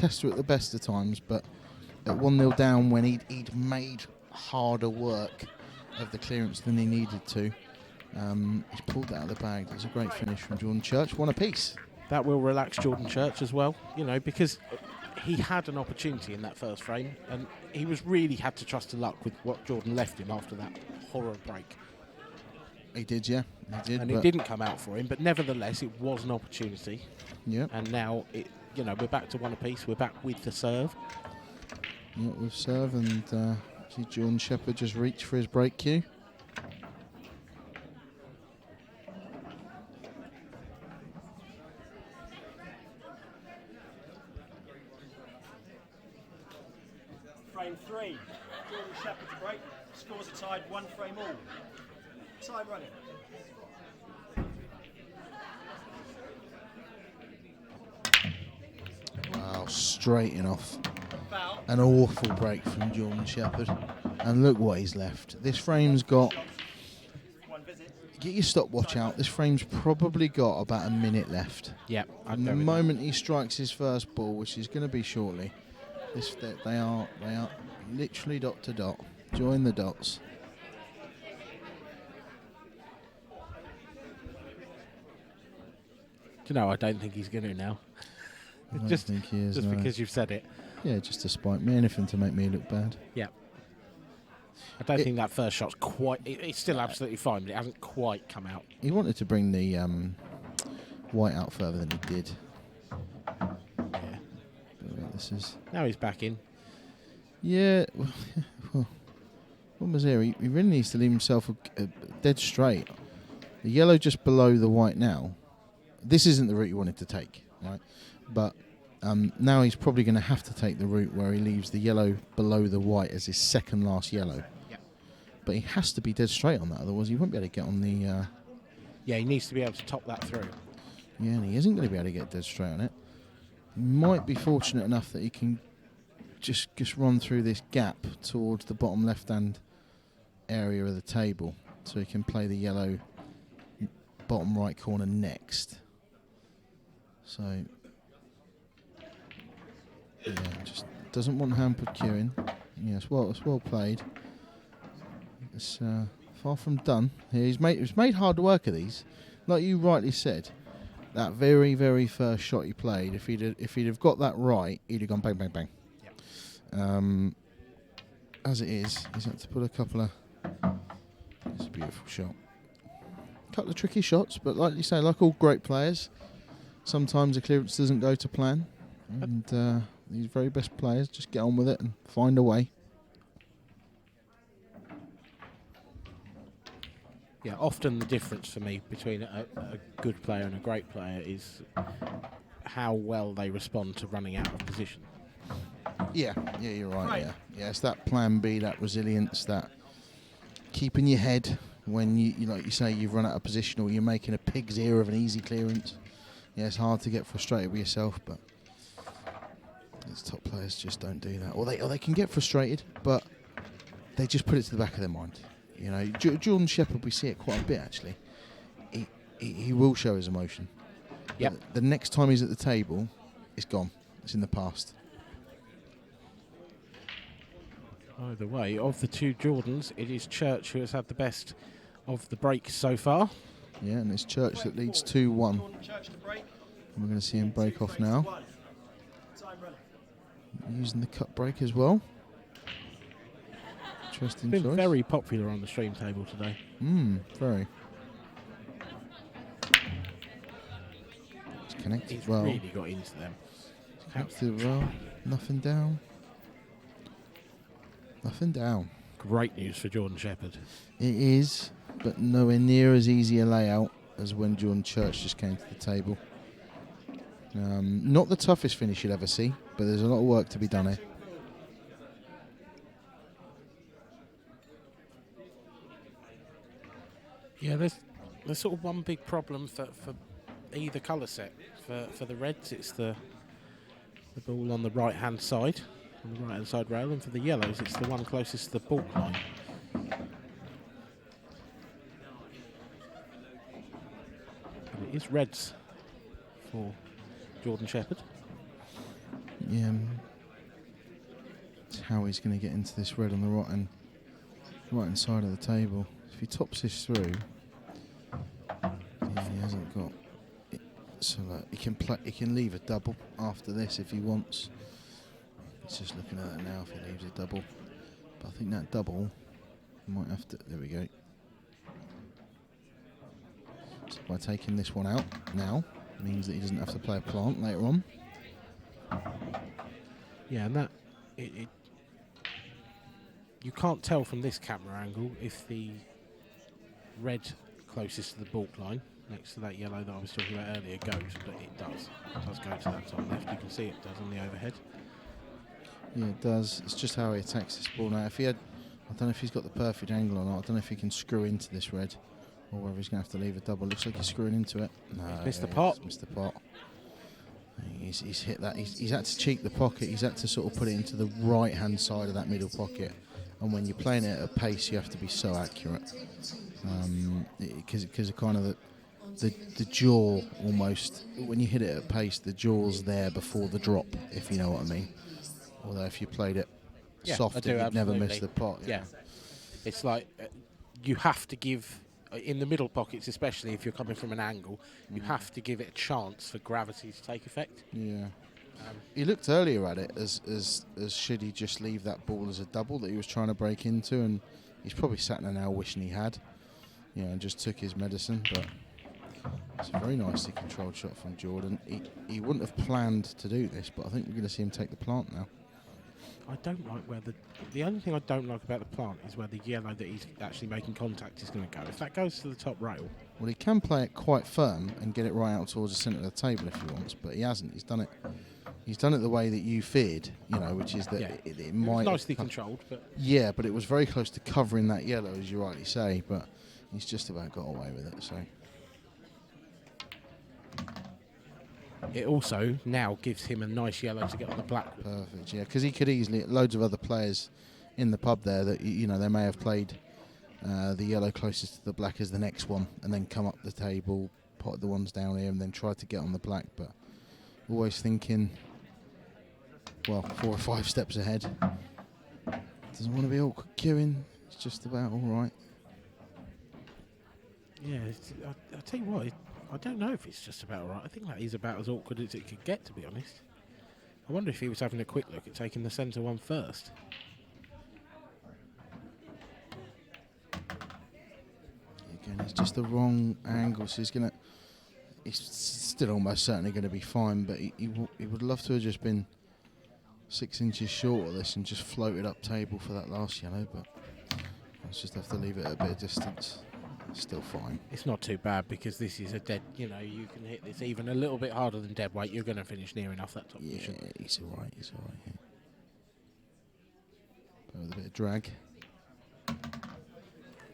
tester at the best of times, but at 1-0 down when he'd made harder work of the clearance than he needed to, he's pulled that out of the bag. That's a great finish from Jordan Church. One apiece. That will relax Jordan Church as well, because he had an opportunity in that first frame, and he really had to trust to luck with what Jordan left him after that horror break. He did, yeah. He did. And it didn't come out for him, but nevertheless, it was an opportunity. Yeah. And now, we're back to one apiece. We're back with the serve. Yeah, with serve, and see Jordan Shepherd just reach for his break cue. Frame 3, Jordan Shepherd's break, scores are tied, 1 frame all. Time running. Wow, straight in off. Foul. An awful break from Jordan Shepherd. And look what he's left. This frame's got... One visit. Get your stopwatch out. This frame's probably got about a minute left. Yeah. And the moment he strikes his first ball, which is going to be shortly, they are literally dot to dot. Join the dots. I don't think he's going to now. I don't think he is, just no. because you've said it. Yeah, just to spite me. Anything to make me look bad. Yeah. I don't think that first shot's quite... It's still absolutely fine, but it hasn't quite come out. He wanted to bring the white out further than he did. Yeah. This is... Now he's back in. Yeah. Well, what was here? He really needs to leave himself a dead straight. The yellow just below the white now. This isn't the route he wanted to take, right? But now he's probably going to have to take the route where he leaves the yellow below the white as his second last yellow. Yeah. But he has to be dead straight on that, otherwise he won't be able to get on the... Yeah, he needs to be able to top that through. Yeah, and he isn't going to be able to get dead straight on it. He might be fortunate enough that he can just run through this gap towards the bottom left-hand area of the table, so he can play the yellow bottom right corner next. So, yeah, just doesn't want hampered queuing. Yeah, it's well played. It's far from done. Yeah, he's made hard work of these. Like you rightly said, that very, very first shot he played, if he'd have got that right, he'd have gone bang, bang, bang. Yep. As it is, he's had to put a couple of... It's a beautiful shot. A couple of tricky shots, but like you say, like all great players, sometimes the clearance doesn't go to plan. And these very best players just get on with it and find a way. Yeah, often the difference for me between a good player and a great player is how well they respond to running out of position. Yeah, you're right. Yeah, it's that plan B, that resilience, that keeping your head when you like you say you've run out of position or you're making a pig's ear of an easy clearance. Yeah, it's hard to get frustrated with yourself, but these top players just don't do that. Or they can get frustrated, but they just put it to the back of their mind. Jordan Shepherd, we see it quite a bit actually. He will show his emotion. Yep. The next time he's at the table, it's gone. It's in the past. Either way, of the two Jordans, it is Church who has had the best of the break so far. Yeah, and it's Church that leads 2-1. And we're going to see him break off now. Using the cut break as well. Interesting choice. Been very popular on the stream table today. Very. It's connected He's well. really got into them. Connected well. Nothing down. Nothing down. Great news for Jordan Shepherd. It is, but nowhere near as easy a layout as when Jordan Church just came to the table. Not the toughest finish you'll ever see, but there's a lot of work to be done here. Yeah, there's sort of one big problem for either colour set. For the Reds, it's the ball on the right-hand side, on the right-hand side rail, and for the Yellows, it's the one closest to the ball line. But it is Reds for Jordan Shepherd. it's how he's going to get into this red on the right hand side of the table. If he tops this through, he hasn't got it, so he can play. He can leave a double after this if he wants. He's just looking at it now if he leaves a double, but I think that double might have to. There we go. So by taking this one out now means that he doesn't have to play a plant later on. Yeah, and that you can't tell from this camera angle if the red closest to the baulk line, next to that yellow that I was talking about earlier, goes, but it does. It does go to that top left. You can see it does on the overhead. Yeah, it does. It's just how he attacks this ball now. If he had, I don't know if he's got the perfect angle or not. I don't know if he can screw into this red, or whether he's going to have to leave a double. Looks like he's screwing into it. No, He's missed the pot. He's missed the pot. He's hit that. He's had to cheek the pocket. He's had to sort of put it into the right-hand side of that middle pocket. And when you're playing it at a pace, you have to be so accurate, because of kind of the jaw almost. When you hit it at pace, the jaw's there before the drop, if you know what I mean. Although if you played it soft, you'd never miss the pot. Yeah, it's like you have to give. In the middle pockets, especially if you're coming from an angle, you have to give it a chance for gravity to take effect. Yeah. He looked earlier at it as should he just leave that ball as a double that he was trying to break into, and he's probably sat there now wishing he had, and just took his medicine. But it's a very nicely controlled shot from Jordan. He wouldn't have planned to do this, but I think we're going to see him take the plant now. I don't like where the only thing I don't like about the plant is where the yellow that he's actually making contact is going to go. If that goes to the top rail, well, he can play it quite firm and get it right out towards the centre of the table if he wants, but he hasn't. He's done it. He's done it the way that you feared, which is that it might nicely controlled, but but it was very close to covering that yellow, as you rightly say. But he's just about got away with it. So it also now gives him a nice yellow to get on the black. Perfect, yeah, because he could easily, loads of other players in the pub there that, they may have played the yellow closest to the black as the next one and then come up the table, pot the ones down here and then try to get on the black, but always thinking, 4 or 5 steps ahead. Doesn't want to be awkward queuing, it's just about alright. Yeah, I'll tell you what, I don't know if it's just about right. I think that is about as awkward as it could get, to be honest. I wonder if he was having a quick look at taking the centre one first. Again, it's just the wrong angle, so he's still almost certainly going to be fine, but he would love to have just been 6 inches short of this and just floated up table for that last yellow, but I'll just have to leave it at a bit of distance. Still fine. It's not too bad because this is a dead, you can hit this even a little bit harder than dead weight. You're going to finish near enough that top position. Yeah, he's alright, yeah. But with a bit of drag.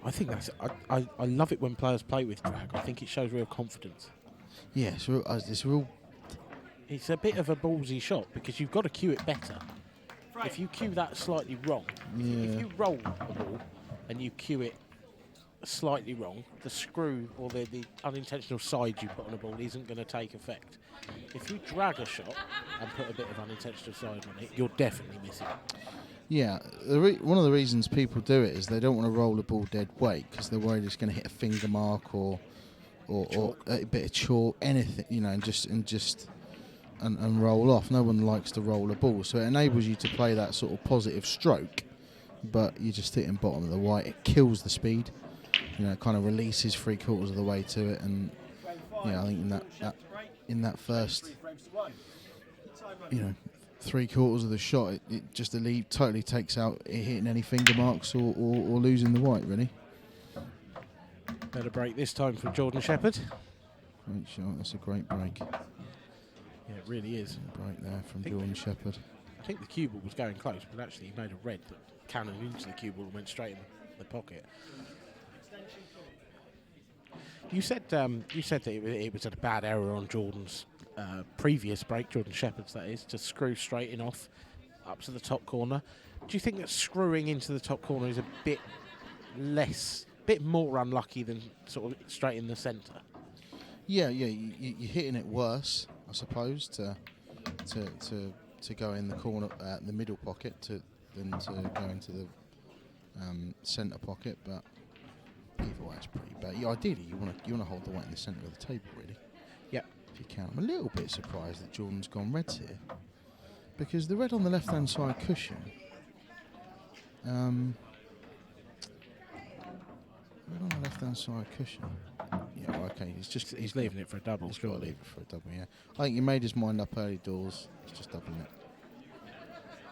I think that's, I love it when players play with drag. I think it shows real confidence. Yeah, it's real. It's a bit of a ballsy shot because you've got to cue it better. If you cue that slightly wrong, if you roll a ball and you cue it slightly wrong, the screw or the unintentional side you put on a ball isn't going to take effect. If you drag a shot and put a bit of unintentional side on it, you're definitely missing it. Yeah, one of the reasons people do it is they don't want to roll the ball dead weight because they're worried it's going to hit a finger mark or a bit of chalk, anything, and roll off. No one likes to roll a ball, so it enables you to play that sort of positive stroke, but you're just hitting bottom of the white. It kills the speed. It kind of releases 3/4 of the way to it, and I think in that first, 3/4 of the shot, it just totally takes out it hitting any finger marks or losing the white, really. Better break this time from Jordan Shepherd. Great shot, that's a great break. Yeah, it really is. Break there from Jordan Shepherd. I think the cue ball was going close, but actually he made a red that cannoned into the cue ball and went straight in the pocket. You said that it was a bad error on Jordan's previous break, Jordan Shepherd's that is, to screw straight in off up to the top corner. Do you think that screwing into the top corner is a bit more unlucky than sort of straight in the centre? Yeah, you're hitting it worse, I suppose, to to go in the corner, the middle pocket, than to go into the centre pocket. But either way, it's pretty bad. Ideally, you want to hold the weight in the centre of the table, really. Yep. If you can. I'm a little bit surprised that Jordan's gone reds here, because the red on the left-hand side cushion. Red on the left-hand side cushion. Yeah, okay. He's leaving it for a double. He's got to leave it for a double. Yeah. I think he made his mind up early doors. He's just doubling it.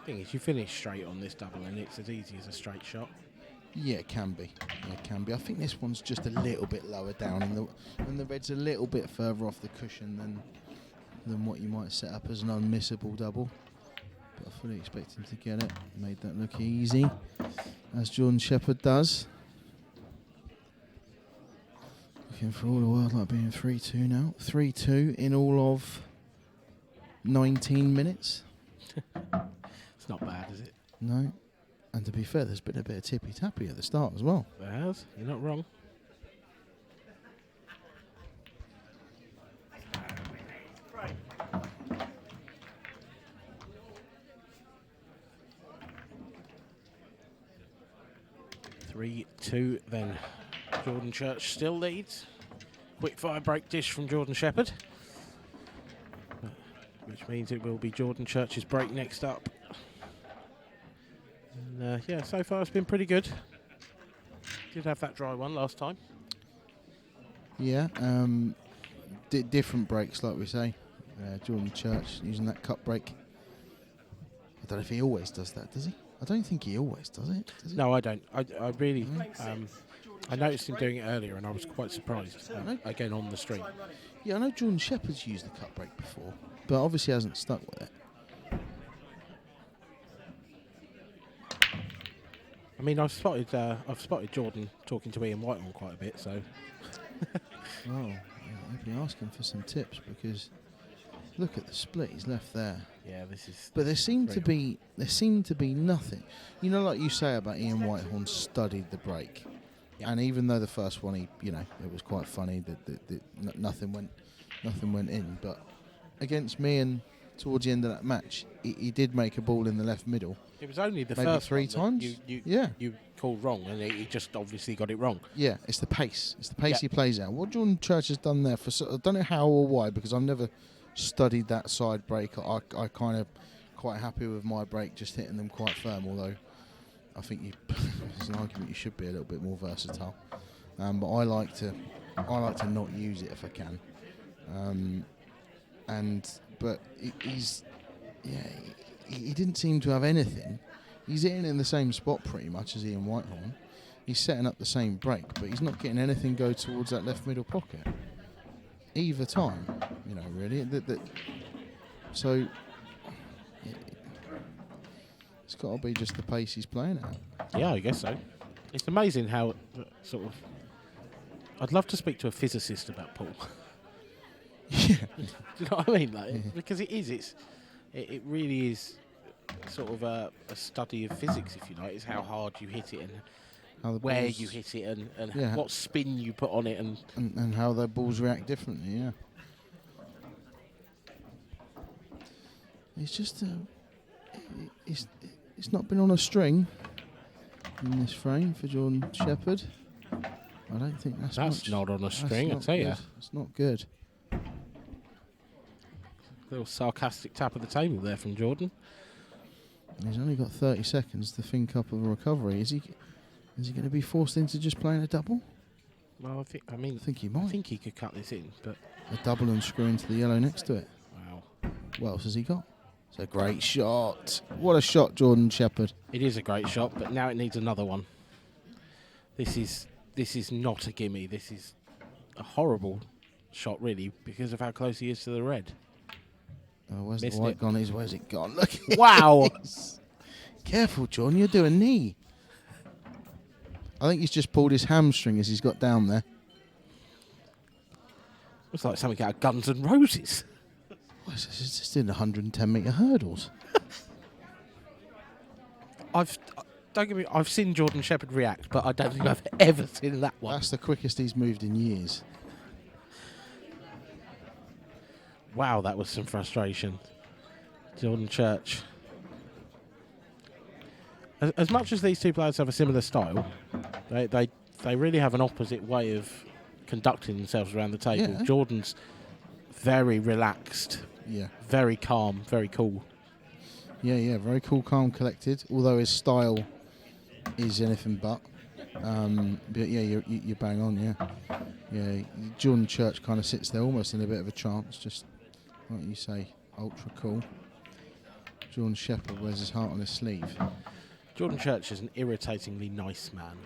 Thing is, you finish straight on this double, and it's as easy as a straight shot. Yeah, it can be. Yeah, it can be. I think this one's just a little bit lower down, and the red's a little bit further off the cushion than what you might set up as an unmissable double. But I fully expect him to get it. Made that look easy, as Jordan Shepherd does. Looking for all the world like being 3-2 now. 3-2 in all of 19 minutes. It's not bad, is it? No. And to be fair, there's been a bit of tippy-tappy at the start as well. There has. You're not wrong. Right. 3-2 then. Jordan Church still leads. Quick fire break dish from Jordan Shepherd. Which means it will be Jordan Church's break next up. And yeah, so far it's been pretty good. Did have that dry one last time. Yeah, different breaks, like we say. Jordan Church using that cut break. I don't know if he always does that, does he? I don't think he always does it. Does he? No, I don't. I really... I noticed him doing it earlier and I was quite surprised, again on the stream. Yeah, I know Jordan Shepherd's used the cut break before, but obviously hasn't stuck with it. I mean, I've spotted Jordan talking to Ian Whitehorn quite a bit, so... Oh, yeah, I'd be asking for some tips, because look at the split he's left there. Yeah, this is... But there seemed to be nothing. You know, like you say about Ian Whitehorn studied the break. Yep. And even though the first one, it was quite funny that nothing went in. But against me, and towards the end of that match, he did make a ball in the left middle. It was only the maybe first 3 times. You called wrong, and he just obviously got it wrong. Yeah, it's the pace. It's the pace he plays out. What Jordan Church has done there, I don't know how or why, because I've never studied that side break. I kind of quite happy with my break just hitting them quite firm, although I think there's an argument you should be a little bit more versatile. But I like to not use it if I can. But he didn't seem to have anything. He's hitting in the same spot pretty much as Ian Whitehorn. He's setting up the same break, but he's not getting anything go towards that left middle pocket either time. Really. So it's got to be just the pace he's playing at. Yeah, I guess so. It's amazing how sort of... I'd love to speak to a physicist about pool. Yeah. Do you know what I mean? Because it really is sort of a study of physics, if you like. It's how hard you hit it and where you hit it and what spin you put on it and how the balls react differently. Yeah. It's just it's not been on a string in this frame for Jordan Shepherd. I don't think that's much. Not on a string, I tell you. It's not good. Little sarcastic tap of the table there from Jordan. He's only got 30 seconds to think up of a recovery. Is he going to be forced into just playing a double? Well, I think he might. I think he could cut this in, but a double and screw into the yellow next to it. Wow. What else has he got? It's a great shot. What a shot, Jordan Shepherd. It is a great shot, but now it needs another one. This is not a gimme. This is a horrible shot, really, because of how close he is to the red. Oh, where's the white gone? Where's it gone? Look. Wow. Careful, John. You're doing knee. I think he's just pulled his hamstring as he's got down there. Looks like something out of Guns N' Roses. It's just in 110-metre hurdles. I've seen Jordan Shepherd react, but I don't think I've ever seen that one. That's the quickest he's moved in years. Wow, that was some frustration. Jordan Church. As much as these two players have a similar style, they really have an opposite way of conducting themselves around the table. Yeah. Jordan's very relaxed, Yeah. very calm, very cool. Yeah, very cool, calm, collected. Although his style is anything but. But yeah, you're bang on. Yeah. Jordan Church kind of sits there almost in a bit of a trance, just like you say, ultra cool. Jordan Shepherd wears his heart on his sleeve. Jordan Church is an irritatingly nice man.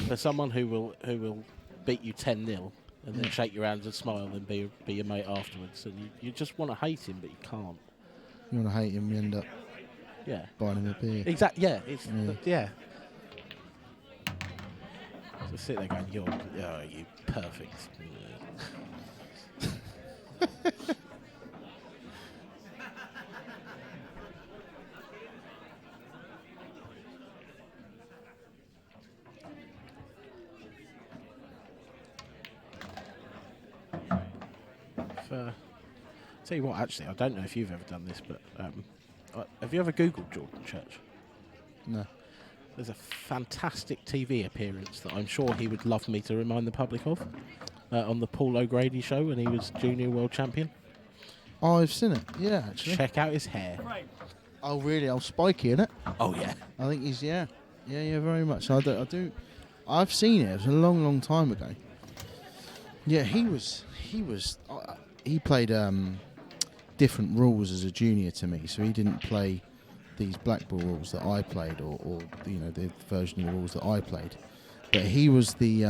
For someone who will beat you 10-0 and then shake your hands and smile and be your mate afterwards, and you just want to hate him, but you can't. You want to hate him, you end up buying him a beer. Exactly. Yeah. Yeah. Just sit there going, you perfect. Tell you what, actually, I don't know if you've ever done this, but have you ever Googled Jordan Church? No. There's a fantastic TV appearance that I'm sure he would love me to remind the public of on the Paul O'Grady show when he was junior world champion. Oh, I've seen it. Yeah, actually. Check out his hair. Oh, really? Oh, spiky, innit? Oh, yeah. I think he's, yeah, very much. I do. I've seen it. It was a long, long time ago. Yeah, he played different rules as a junior to me, so he didn't play these black ball rules that I played, or the version of the rules that I played. But he was the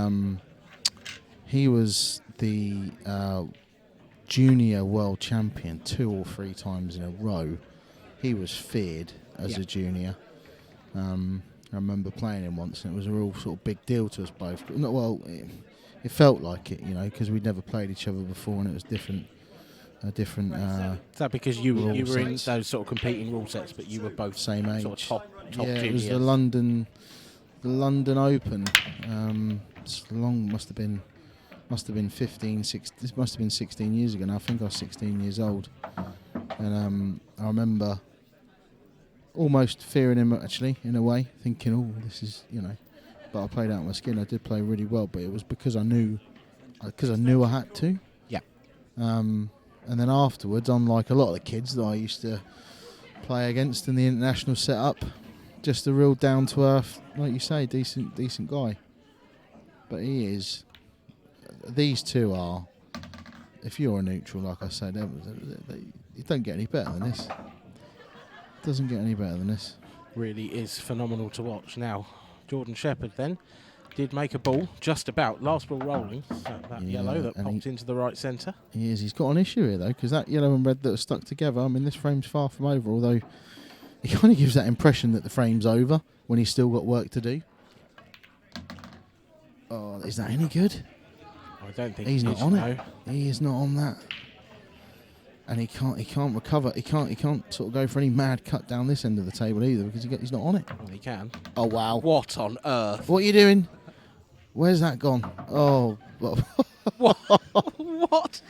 junior world champion 2 or 3 times in a row. He was feared as a junior. I remember playing him once, and it was a real sort of big deal to us both. It felt like it, because we'd never played each other before, and it was different. Is that because you were in sets. those sort of competing rule sets, but you were both same age? sort of top yeah, juniors? It was the London Open. Must have been 15, 16. This must have been 16 years ago now. I think I was 16 years old, and I remember almost fearing him, actually, in a way, thinking, "Oh, this is But I played out my skin. I did play really well, but it was because I knew I had to. Yeah. And then afterwards, unlike a lot of the kids that I used to play against in the international setup, just a real down to earth, like you say, decent guy. But he is. These two are. If you're a neutral, like I said, you don't get any better than this. Doesn't get any better than this. Really is phenomenal to watch. Now, Jordan Shepherd then did make a ball, just about, last ball rolling, that yellow that popped into the right centre. He's got an issue here though, because that yellow and red that are stuck together, I mean, this frame's far from over, although he kind of gives that impression that the frame's over when he's still got work to do. Oh, is that any good? I don't think he's not on it. it. He is not on that. And he can't recover. He can't sort of go for any mad cut down this end of the table either, because he's not on it. Well, he can. Oh wow! What on earth? What are you doing? Where's that gone? Oh, what?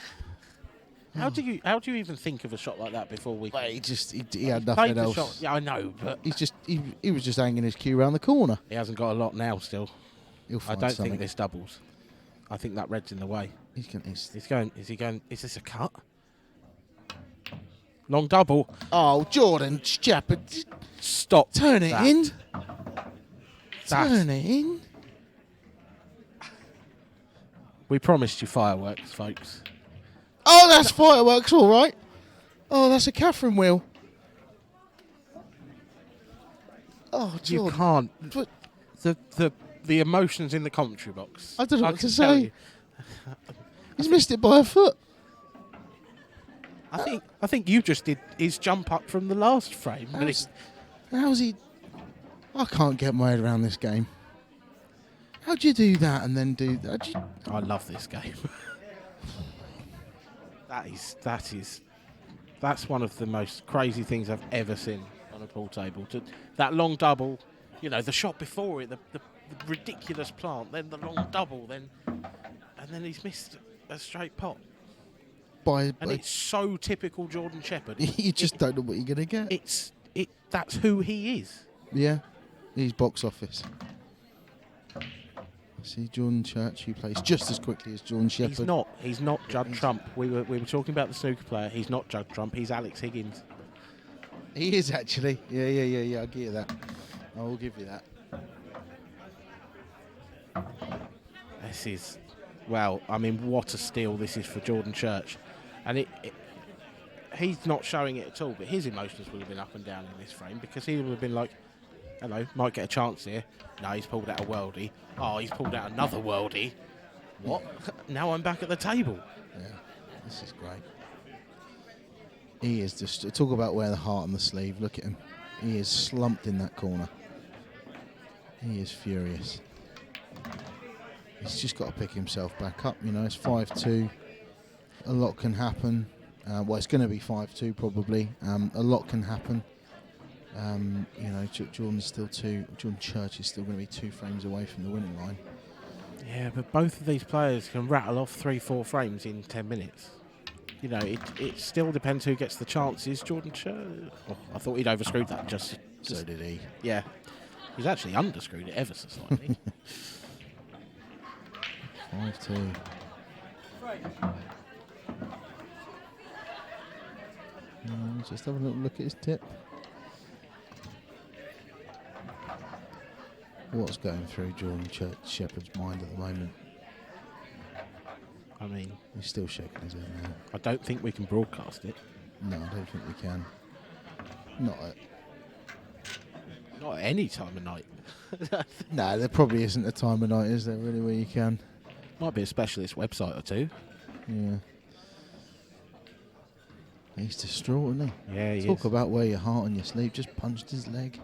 How do you even think of a shot like that before we? Well, he had nothing else. Shot. Yeah, I know, but he was just hanging his cue around the corner. He hasn't got a lot now. Still, He'll find I don't something. think this doubles. I think that red's in the way. He's going. Is he going? Is this a cut? Long double. Oh, Jordan Shepherd. Stop. Turn it that. in. Turn it in. We promised you fireworks, folks. Oh, that's fireworks, all right. Oh, that's a Catherine wheel. Oh, Jordan. You can't. But the emotions in the commentary box. I don't know what to can tell say. you. He's missed it by a foot. I think you just did his jump up from the last frame. How's he? I can't get my head around this game. How'd you do that and then do that? I love this game. That's one of the most crazy things I've ever seen on a pool table. That long double, the shot before it, the ridiculous plant, then the long double, and then he's missed a straight pot. And it's so typical Jordan Shepherd. you just don't know what you're going to get. That's who he is. Yeah, he's box office. See Jordan Church, who plays just as quickly as Jordan Shepherd. He's not Judd Trump. We were talking about the snooker player. He's not Judd Trump. He's Alex Higgins. He is actually. Yeah. I'll give you that. I will give you that. This is, well, I mean, what a steal this is for Jordan Church. And he's not showing it at all, but his emotions would have been up and down in this frame because he would have been like, hello, might get a chance here. No, he's pulled out a worldie. Oh, he's pulled out another worldie. What? Now I'm back at the table. Yeah, this is great. He is just, talk about wear the heart on the sleeve. Look at him. He is slumped in that corner. He is furious. He's just got to pick himself back up. You know, it's 5-2. A lot can happen. Well, it's going to be 5-2 probably. A lot can happen. You know, Jordan Church is still going to be 2 frames away from the winning line. Yeah, but both of these players can rattle off 3-4 frames in 10 minutes. You know, it still depends who gets the chances. Jordan Church. Oh, I thought he'd overscrewed that. So did he. Yeah, he's actually underscrewed it ever so slightly. 5-2. Just have a little look at his tip. What's going through Jordan Shepherd's mind at the moment? I mean, he's still shaking his head now. I don't think we can broadcast it. No, I don't think we can. Not at any time of night. No, there probably isn't a time of night, is there, really, where you can? Might be a specialist website or two. Yeah. He's distraught, isn't he? Yeah, he Talk is. about wear your heart on your sleeve. Just punched his leg.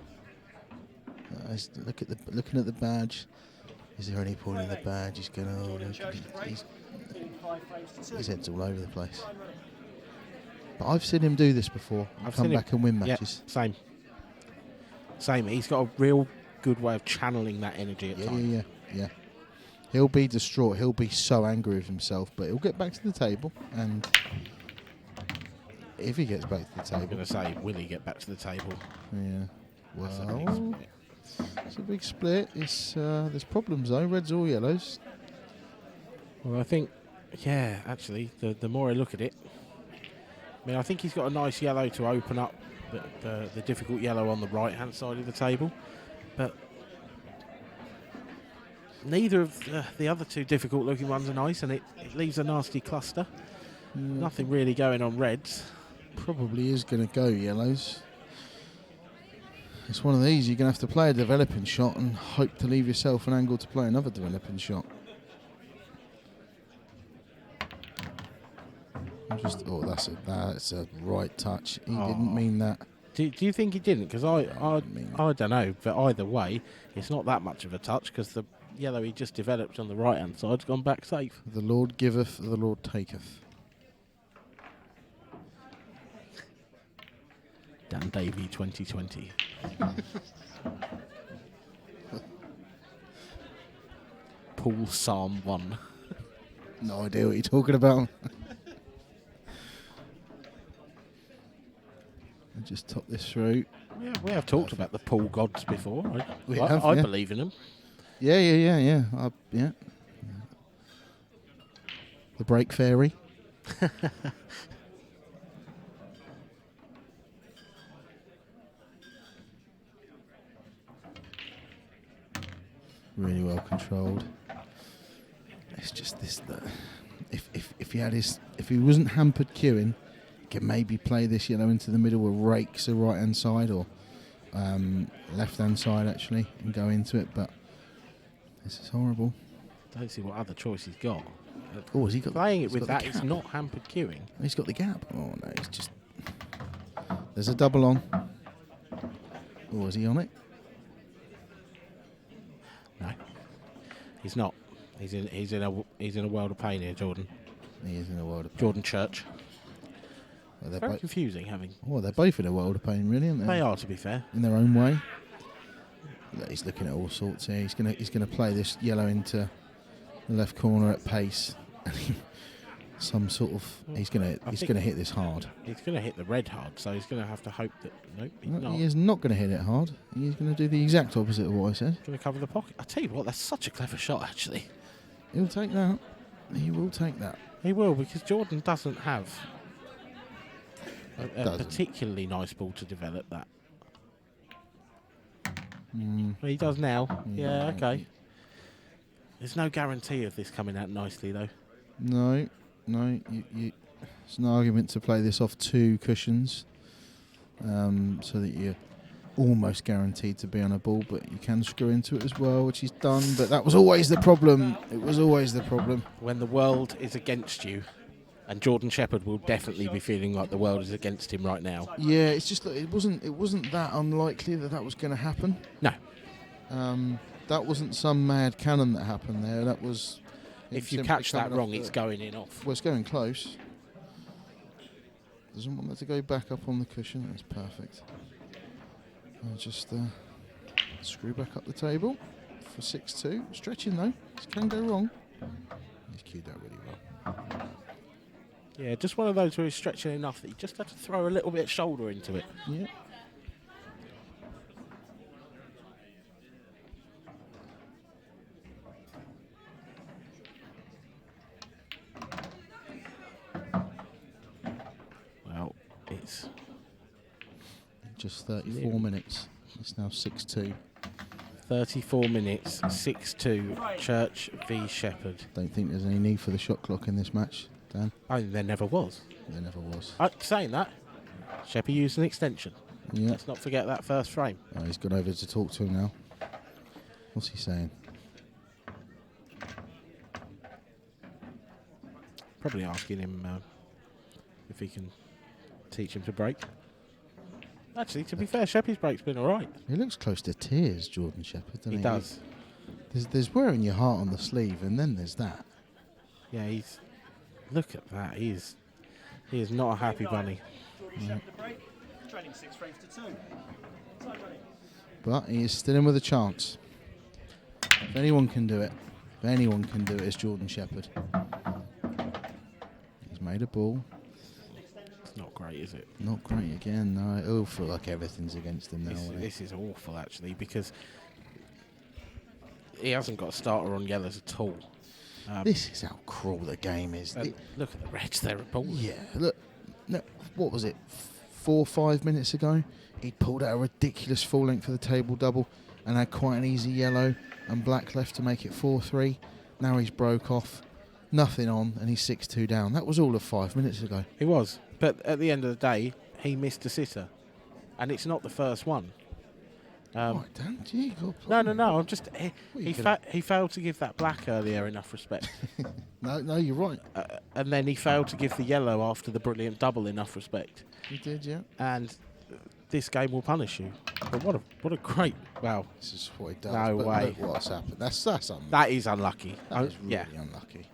Looking at the badge. Is there any point in the badge? He's going, oh, look, his head's all over the place. But I've seen him do this before. Come back and win matches. Yeah, same. He's got a real good way of channeling that energy at times. Yeah. He'll be distraught. He'll be so angry with himself, but he'll get back to the table. And if he gets back to the table, I'm going to say, will he get back to the table? Yeah. That's a big Well, split. it's a big split. There's problems though. Reds or yellows. Well, I think, yeah, actually, the more I look at it, I mean, I think he's got a nice yellow to open up the difficult yellow on the right-hand side of the table, but neither of the other 2 difficult-looking ones are nice, and it leaves a nasty cluster. Nothing really going on reds. Probably is going to go yellows. It's one of these. You're going to have to play a developing shot and hope to leave yourself an angle to play another developing shot. That's a right touch. He didn't mean that. Do you think he didn't? Because I don't know. But either way, it's not that much of a touch because the yellow he just developed on the right-hand side's gone back safe. The Lord giveth, the Lord taketh. Dan Davey 2020. Paul Psalm 1. No idea what you're talking about. I just top this through. Yeah, we have talked about the Paul gods before. We I have, yeah. believe in them. Yeah. Yeah. The break fairy. Really well controlled. It's just this that if he wasn't hampered queuing, he could maybe play this yellow into the middle with rakes the right hand side or left hand side actually and go into it, but this is horrible. Don't see what other choice he's got. Oh, has he got playing he's it with got that? It's not hampered queuing. He's got the gap. Oh no, it's just there's a double on. Oh, is he on it? No, he's not. He's in a world of pain here, Jordan. He is in a world of pain. Jordan Church. Well, they're Very confusing having. Oh, they're both in a world of pain, really, aren't they? They are, to be fair. In their own way. Look, he's looking at all sorts here. He's gonna play this yellow into the left corner at pace. some sort of. He's gonna hit this hard. He's going to hit the red hard, so he's going to have to hope that. Nope, he's No, not. he is not going to hit it hard. He's going to do the exact opposite of what I said. Going to cover the pocket. I tell you what, that's such a clever shot, actually. He'll take that. He will take that. He will, because Jordan doesn't have a Doesn't. particularly nice ball to develop that. Mm. Well, he does now. Yeah. Yeah, okay. There's no guarantee of this coming out nicely, though. No. It's an argument to play this off 2 cushions, so that you're almost guaranteed to be on a ball, but you can screw into it as well, which he's done. But that was always the problem. It was always the problem. When the world is against you, and Jordan Shepherd will definitely be feeling like the world is against him right now. Yeah, it's just it wasn't that unlikely that was going to happen. No. That wasn't some mad cannon that happened there. That was. If you catch that wrong, it's going in off. Well, it's going close. Doesn't want that to go back up on the cushion. That's perfect. I'll just screw back up the table for 6-2. Stretching though. This can go wrong. He's cued that really well. Yeah, just one of those where he's stretching enough that you just have to throw a little bit of shoulder into it. Yeah. Well, it's Just 34 minutes. It's now 6-2. 34 minutes, 6-2, Church v Shepherd. Don't think there's any need for the shot clock in this match, Dan. Oh, there never was. There never was. Saying that, Shepherd used an extension. Yeah. Let's not forget that first frame. Oh, he's gone over to talk to him now. What's he saying? Probably asking him if he can teach him to break. Actually, to be fair, Sheppy's break's been all right. He looks close to tears, Jordan Shepherd, doesn't he? He does. There's wearing your heart on the sleeve, and then there's that. Yeah, he's... Look at that. He is not a happy bunny. Jordan Shepherd a break. Trailing 6 frames to 2. Time running. But he is still in with a chance. If anyone can do it, it's Jordan Shepherd. He's made a ball. It's not great, is it? Not great again, no. It'll feel like everything's against him now. This is awful, actually, because he hasn't got a starter on yellows at all. This is how cruel the game is. Look at the Reds, they're a ball. Yeah, look. No, what was it? 4 or 5 minutes ago, he pulled out a ridiculous full length for the table double and had quite an easy yellow and black left to make it 4-3. Now he's broke off, nothing on, and he's 6-2 down. That was all of 5 minutes ago. He was, but at the end of the day, he missed a sitter, and it's not the first one. Right, Dan, gee, God, No. I'm just he failed to give that black earlier enough respect. No, you're right. And then he failed to give the yellow after the brilliant double enough respect. He did, yeah. And this game will punish you. But what a great wow! This is what he does. No but way. Look what's happened. That's unlucky. That is unlucky. That is really yeah. unlucky.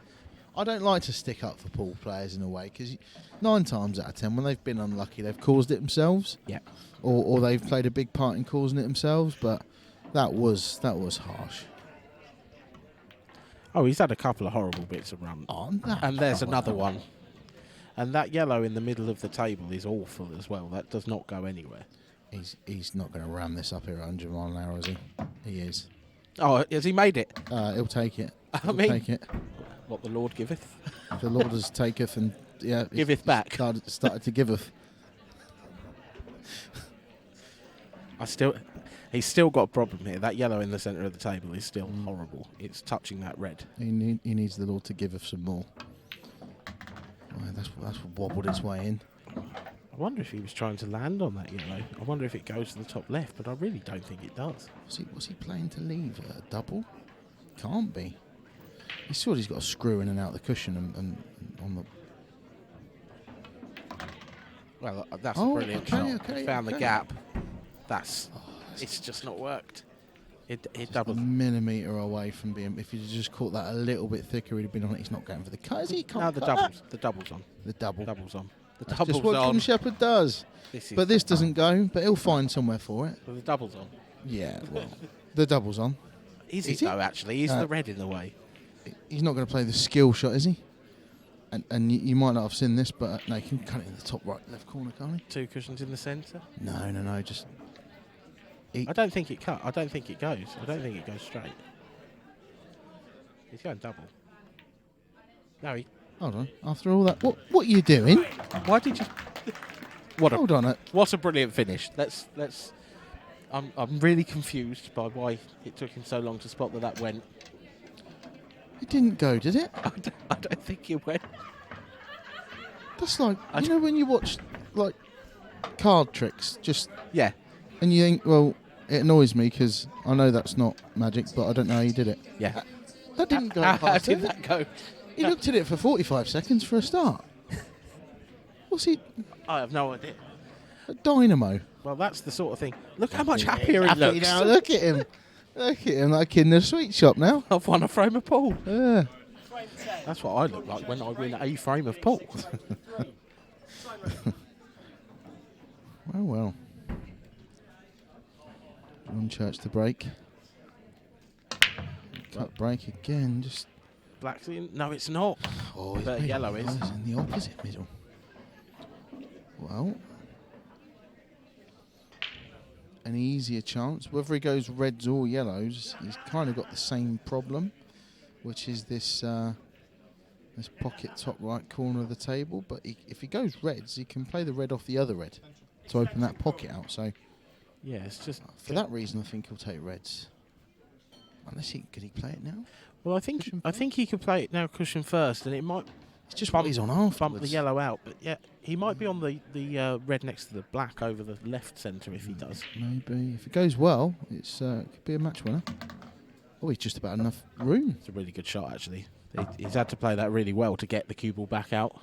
I don't like to stick up for pool players in a way because 9 times out of 10, when they've been unlucky, they've caused it themselves. Yeah. Or they've played a big part in causing it themselves. But that was harsh. Oh, he's had a couple of horrible bits of run. And there's another one. And that yellow in the middle of the table is awful as well. That does not go anywhere. He's not going to ram this up here at 100 mile an hour, is he? He is. Oh, has he made it? He'll take it. I mean, take it. What the Lord giveth. The Lord has taketh and Giveth back. Started to giveth. He's still got a problem here. That yellow in the centre of the table is still horrible. It's touching that red. He needs the Lord to giveth some more. Right, that's wobbled its way in. I wonder if he was trying to land on that yellow. I wonder if it goes to the top left, but I really don't think it does. Was he playing to leave a double? Can't be. He's sure he's got a screw in and out the cushion and on the. Well, that's a brilliant shot. Found the gap. It's just not worked. It doubled. A millimetre away from being. If he'd just caught that a little bit thicker, he'd have been on it. He's not going for the cut. Is he? No, the double's on. The double. Double's on. The That's double's just what on. Jordan Shepherd does. But this doesn't go. But he'll find somewhere for it. Well, the double's on. Yeah, well, the double's on. Is he though? Actually, is the red in the way? He's not going to play the skill shot, is he? and you might not have seen this, but no, you can cut it in the top right, left corner, can't you? 2 cushions in the centre. No, just. I don't think it cut. I don't think it goes. I don't think it goes straight. He's going double. No, he. Hold on. After all that, what are you doing? Why did you? Hold on. What a brilliant finish. Let's. I'm really confused by why it took him so long to spot that went. It didn't go, did it? I don't think it went. That's like when you watch like card tricks, just Yeah. and you think, well, it annoys me because I know that's not magic, but I don't know how you did it. Yeah. That didn't go How past did it. that go? He looked at it for 45 seconds for a start. What's he? I have no idea. A dynamo. Well, that's the sort of thing. Look how much happier he Happy looks. now. Look at him. Look at him, like in the sweet shop now. I've won a frame of pool. Yeah. Frame 10. That's what I look like when I win a frame of pool. Well. One church to break. Cut break again. Just. Black's in. No, it's not. Oh, he's But made yellow it is. nice in the opposite middle. Well. An easier chance. Whether he goes reds or yellows, he's kind of got the same problem, which is this this pocket top right corner of the table. But if he goes reds, he can play the red off the other red to open that pocket out. So Yeah, it's just. for that reason, I think he'll take reds. Unless could he play it now? Well, I think he could play it now cushion first, and it might It's just what he's on afterwards. bump the yellow out. But yeah, he might be on the red next to the black over the left centre if he does. Maybe if it goes well, it could be a match winner. Oh, he's just about enough room. It's a really good shot, actually. He's had to play that really well to get the cue ball back out.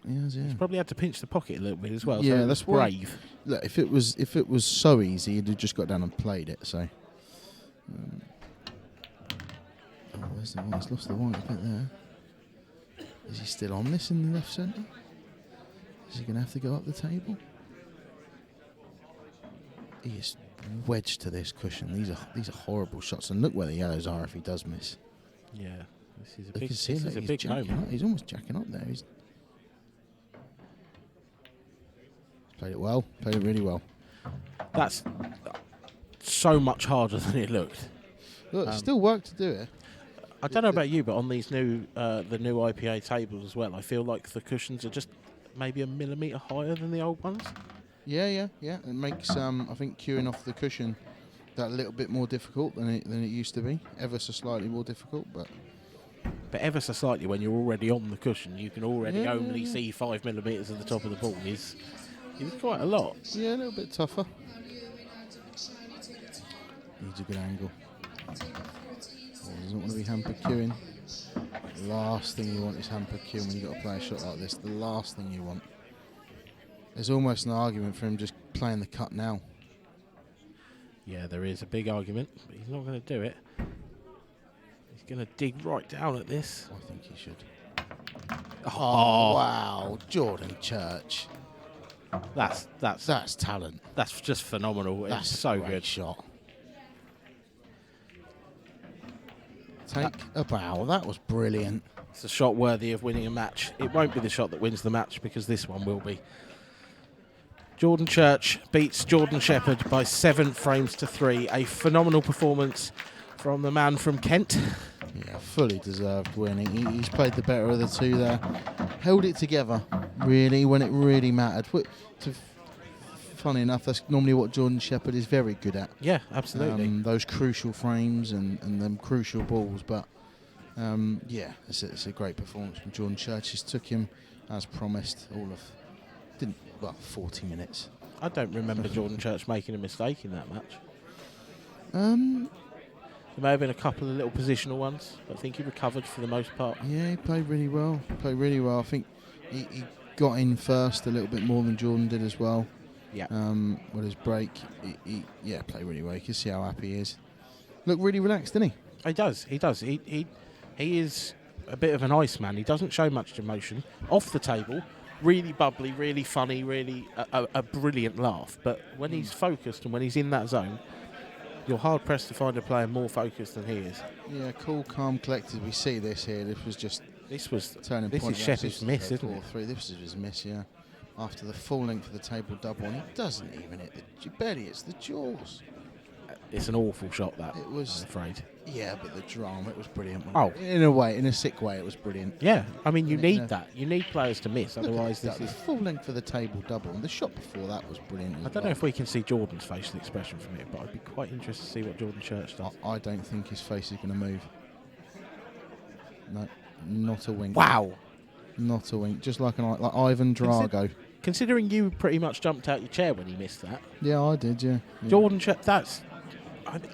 Yeah. Probably had to pinch the pocket a little bit as well. Yeah, so that's brave. Look, if it was so easy, he'd have just got down and played it. So, where's the white? He's lost the white a bit there. Is he still on this in the left centre? Is he going to have to go up the table? He is wedged to this cushion. These are horrible shots, and look where the yellows are if he does miss. Yeah, this is a Look, big. see, This look, is a he's big jacking moment. up. He's almost jacking up there. He's played it well. Played it really well. That's so much harder than it looked. Look, still work to do it. I don't know about you, but on these the new IPA tables as well, I feel like the cushions are just maybe a millimetre higher than the old ones. Yeah. It makes I think queuing off the cushion that little bit more difficult than it used to be. Ever so slightly more difficult, but ever so slightly when you're already on the cushion, you can already Yeah, only yeah. see 5 millimetres at the top of the ball. Is quite a lot. yeah, a little bit tougher. Needs a good angle. Doesn't want to be hampered queuing. The last thing you want is hampered queuing when you've got to play a shot like this. The last thing you want. There's almost an argument for him just playing the cut now. Yeah, there is a big argument, but he's not going to do it. He's going to dig right down at this. I think he should. Oh, wow. Jordan Church. That's talent. that's just phenomenal. That's It's so a great good. shot. Take a bow. That was brilliant. It's a shot worthy of winning a match. It won't be the shot that wins the match because this one will be. Jordan Church beats Jordan Shepherd by 7 frames to 3. A phenomenal performance from the man from Kent. Yeah, fully deserved winning. He's played the better of the two there. Held it together, really, when it really mattered. Funny enough, that's normally what Jordan Shepherd is very good at. Yeah, absolutely. Those crucial frames and them crucial balls. But, yeah, it's a great performance from Jordan Church. He's took him, as promised, 40 minutes. I don't remember Jordan Church making a mistake in that match. There may have been a couple of little positional ones, but I think he recovered for the most part. Yeah, he played really well. I think he got in first a little bit more than Jordan did as well. Yeah. With his break, he played really well. You can see how happy he is. Look really relaxed, didn't he? He does. He is a bit of an iceman. He doesn't show much emotion. Off the table, really bubbly, really funny, really a brilliant laugh. But when he's focused and when he's in that zone, you're hard-pressed to find a player more focused than he is. Yeah, cool, calm, collected. We see this here. This was just This was turning this point. is Shepherd's miss, isn't it? 4-3. This is his miss, yeah. After the full length of the table double, and he doesn't even hit the barely hits the jaws. It's an awful shot, that. It was, I'm afraid. Yeah, but the drama, it was brilliant. Oh, in a way, in a sick way, it was brilliant. Yeah, I mean, you And need that. You need players to miss, Look at otherwise that, this is. full length of the table double, and the shot before that was brilliant. I don't know if we can see Jordan's facial expression from it, but I'd be quite interested to see what Jordan Church does. I don't think his face is going to move. No, not a wink. Wow. Not a wink. Just like Ivan Drago. Considering you pretty much jumped out your chair when he missed that. Yeah, I did. Yeah. Jordan Church,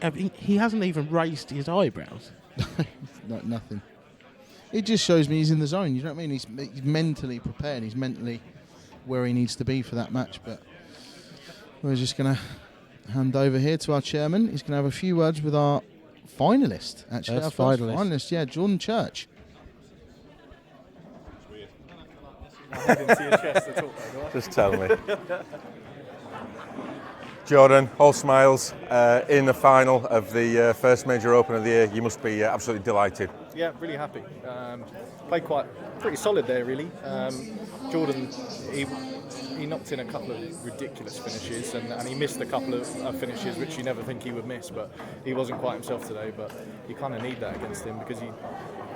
I mean, he hasn't even raised his eyebrows. No, nothing. It just shows me he's in the zone. You know what I mean? He's mentally prepared. He's mentally where he needs to be for that match. But we're just going to hand over here to our chairman. He's going to have a few words with our finalist. Actually, First our first finalist. finalist. Yeah, Jordan Church. I didn't see your chest at all. Just tell me. Jordan, all smiles in the final of the first major open of the year. You must be absolutely delighted. Yeah, really happy. Played pretty solid there, really. Jordan, he knocked in a couple of ridiculous finishes, and he missed a couple of finishes which you never think he would miss. But he wasn't quite himself today. But you kind of need that against him because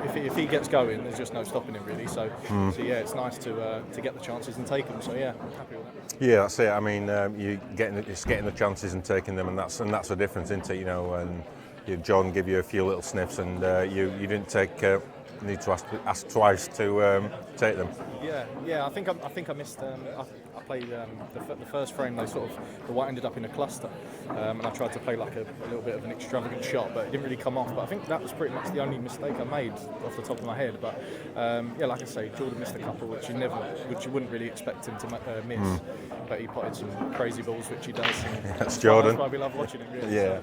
if he gets going, there's just no stopping him really. So yeah, it's nice to get the chances and take them. So yeah, I'm happy with that. Yeah, that's it. I mean, it's getting the chances and taking them, and that's the difference, isn't it? You know, and John gave you a few little sniffs, and you didn't need to ask twice to take them. Yeah. I think I missed. I played the first frame. The white ended up in a cluster, and I tried to play like a little bit of an extravagant shot, but it didn't really come off. But I think that was pretty much the only mistake I made off the top of my head. But yeah, like I say, Jordan missed a couple which you wouldn't really expect him to miss. But he potted some crazy balls, which he does. That's Jordan. That's why we love watching him. Really. Yeah.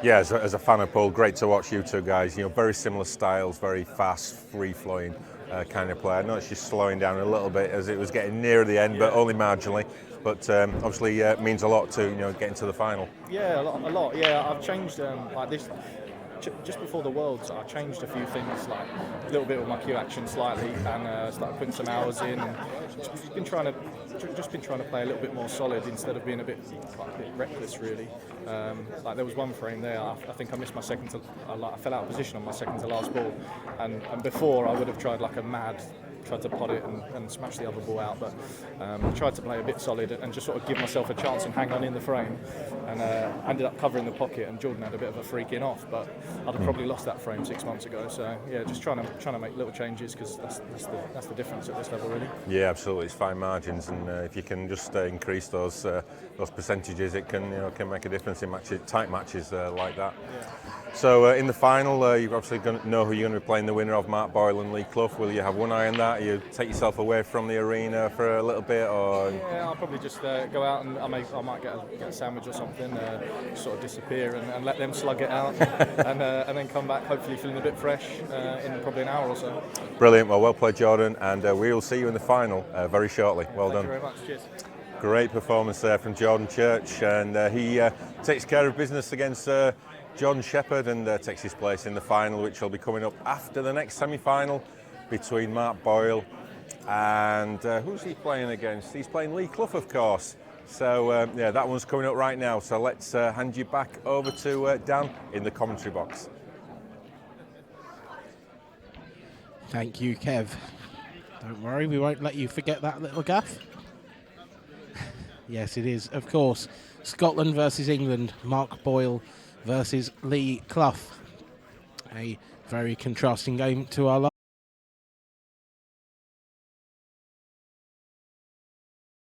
Yeah, as a fan of Paul, great to watch you two guys. You know, very similar styles, very fast, free-flowing kind of player. I noticed you slowing down a little bit as it was getting near the end, but only marginally. But obviously, means a lot to getting to the final. Yeah, a lot. Yeah, I've changed like this. Just before the Worlds, I changed a few things, like a little bit with my cue action slightly, and started putting some hours in. And just been trying to play a little bit more solid instead of being a bit reckless, really. Like there was one frame there, I think I missed my second to, I fell out of position on my second to last ball, and before I would have tried like a mad. Tried to pot it and smash the other ball out, but tried to play a bit solid and just sort of give myself a chance and hang on in the frame, and ended up covering the pocket, and Jordan had a bit of a freak in off, but I'd have probably lost that frame 6 months ago. So yeah, just trying to make little changes because that's the difference at this level, really. Yeah, absolutely. It's fine margins, and if you can just increase those percentages, it can make a difference in tight matches like that. Yeah. So in the final, you're obviously going to know who you're going to be playing the winner of, Mark Boyle and Lee Clough. Will you have one eye on that? You take yourself away from the arena for a little bit, or? Yeah, I'll probably just go out and I might get a sandwich or something, sort of disappear and let them slug it out, and then come back hopefully feeling a bit fresh in probably an hour or so. Brilliant. Well played, Jordan, and we will see you in the final very shortly. Well done. Thank you very much. Cheers. Great performance there from Jordan Church, and he takes care of business against John Shepherd and takes his place in the final, which will be coming up after the next semi-final between Mark Boyle and who's he playing against? He's playing Lee Clough, of course. So yeah, that one's coming up right now. So let's hand you back over to Dan in the commentary box. Thank you, Kev. Don't worry, we won't let you forget that little gaff. Yes, it is, of course. Scotland versus England. Mark Boyle versus Lee Clough. A very contrasting game to our last.